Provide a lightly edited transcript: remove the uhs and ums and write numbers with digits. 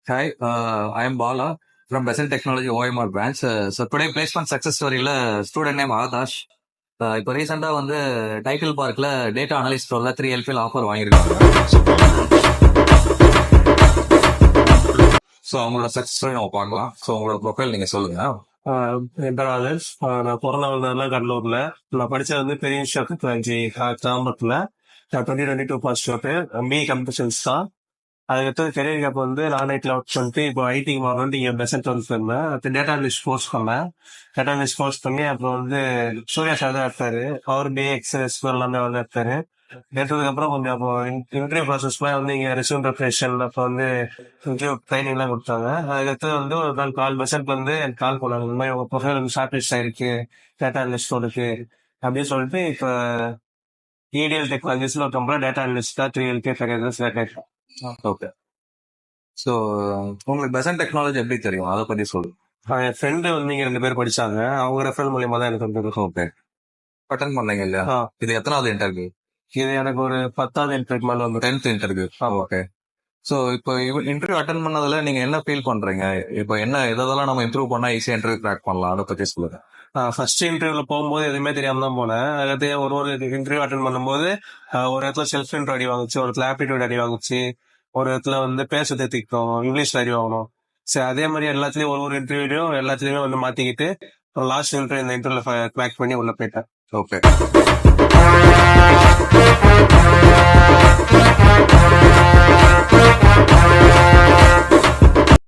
Hi, I am Bala from Besant Technology OMR branch. So today placement success storyல student name Akash. இப்போ ரீசெண்டாக வந்து டைட்டில் பார்க்ல டேட்டா அனலிஸ்ட் ரோல்ல 3 LPL ஆஃபர் வாங்கியிருக்காங்க. ஸோ அவங்களோட சக்ஸஸ் ஸ்டோரி நம்ம பார்க்கலாம். ஸோ உங்களோட ப்ரொஃபைல் நீங்க சொல்லுங்க. என் பேர் ஆதர்ஷ். நான் பிறந்த வளர்ந்ததுலாம் கடலூர்ல. நான் படிச்சது வந்து பெரிய காலேஜ் தாம்பரத்துல. 2022 ஃபர்ஸ்ட் ஷோட்டு பிஇ கம்ப்யூட்டர் சயின்ஸ் தான். அதுக்கடுத்து கெரியர் கேப் வந்து நான் ஐடில ஒர்க் பண்ணிட்டு இப்போ ஐடிக்கு மாறணும் இங்கே பெசன்ட் வந்து இருந்தேன். அடுத்து டேட்டா அனலிஸ்ட் கோர்ஸ் பண்ணேன். டேட்டா அனலிஸ்ட் கோர்ஸ் பண்ணி அப்புறம் வந்து சூர்யா சார் தான் எடுத்தாரு. அவர் பிஎக்ஸ்எஸ் எல்லாமே வந்து எடுத்தாரு. எடுத்ததுக்கு அப்புறம் கொஞ்சம் அப்போ இன்டர்வியூ ப்ராசஸ்லாம் வந்து இங்க ரெஸ்யூம் ப்ரிப்பரேஷன் அப்போ வந்து இன்டர்வியூ ட்ரைனிங் எல்லாம் கொடுத்தாங்க. அதுக்கடுத்து வந்து ஒரு நாள் கால் பெசன்ட் வந்து எனக்கு கால் பண்ணாங்க. இந்த மாதிரி உங்க ப்ரொஃபைல் வந்து ஷார்ட் லிஸ்ட் ஆயிருக்கு, டேட்டா அனலிஸ்ட் இருக்கு அப்படின்னு சொல்லிட்டு இப்போ EDL டெக்னாலஜிஸ்ல ஒரு கம்பெனி டேட்டா அனலிஸ்டா 3LK செலக்ட் ஆயிட்டேன். ஓகே. ஸோ உங்களுக்கு பெசன்ட் டெக்னாலஜி எப்படி தெரியும், அதை பத்தி சொல்லு. என் ஃப்ரெண்டு வந்து இங்க 2 பேர் படிச்சாங்க. அவங்க ரெஃபரல் மூலியமா தான் எனக்கு வந்து ஓகே. அட்டன் பண்ணீங்க இல்லையா? இது எத்தனாவது இன்டர்வியூ? இது எனக்கு ஒரு 10வது இன்டர்வியூ மேல வந்து 10th இன்டர்வியூ. ஓகே. ஸோ இப்போ இன்டர்வியூ அட்டன் பண்ணதுல நீங்க என்ன ஃபீல் பண்றீங்க? இப்போ என்ன எதெல்லாம் நம்ம இம்ப்ரூவ் பண்ணா ஈஸியா இன்டர்வியூ கிராக் பண்ணலாம், அதை பத்தி சொல்லுங்க. ஃபர்ஸ்ட் இன்டர்வியூல போகும்போது எதுவுமே தெரியாம தான் போனேன். அதுக்கு ஒரு இன்டர்வியூ அட்டன் பண்ணும்போது ஒரு இடத்துல செல்ஃப் இன்ட்ரோ அடி வாங்குச்சு, ஒரு இடத்துல ஆப்டிடியூட் அடி வாங்குச்சு, ஒரு இடத்துல வந்து பேச தெரிவிக்கணும், இங்கிலீஷ்ல அடி வாங்கணும். சரி, அதே மாதிரி எல்லாத்துலயும் ஒரு இன்டர்வியூலையும் எல்லாத்துலயுமே வந்து மாத்திக்கிட்டு லாஸ்ட் இன்டர்வியூ இந்த இன்டர்வியூல கிராக் பண்ணி உள்ள போயிட்டேன். ஓகே.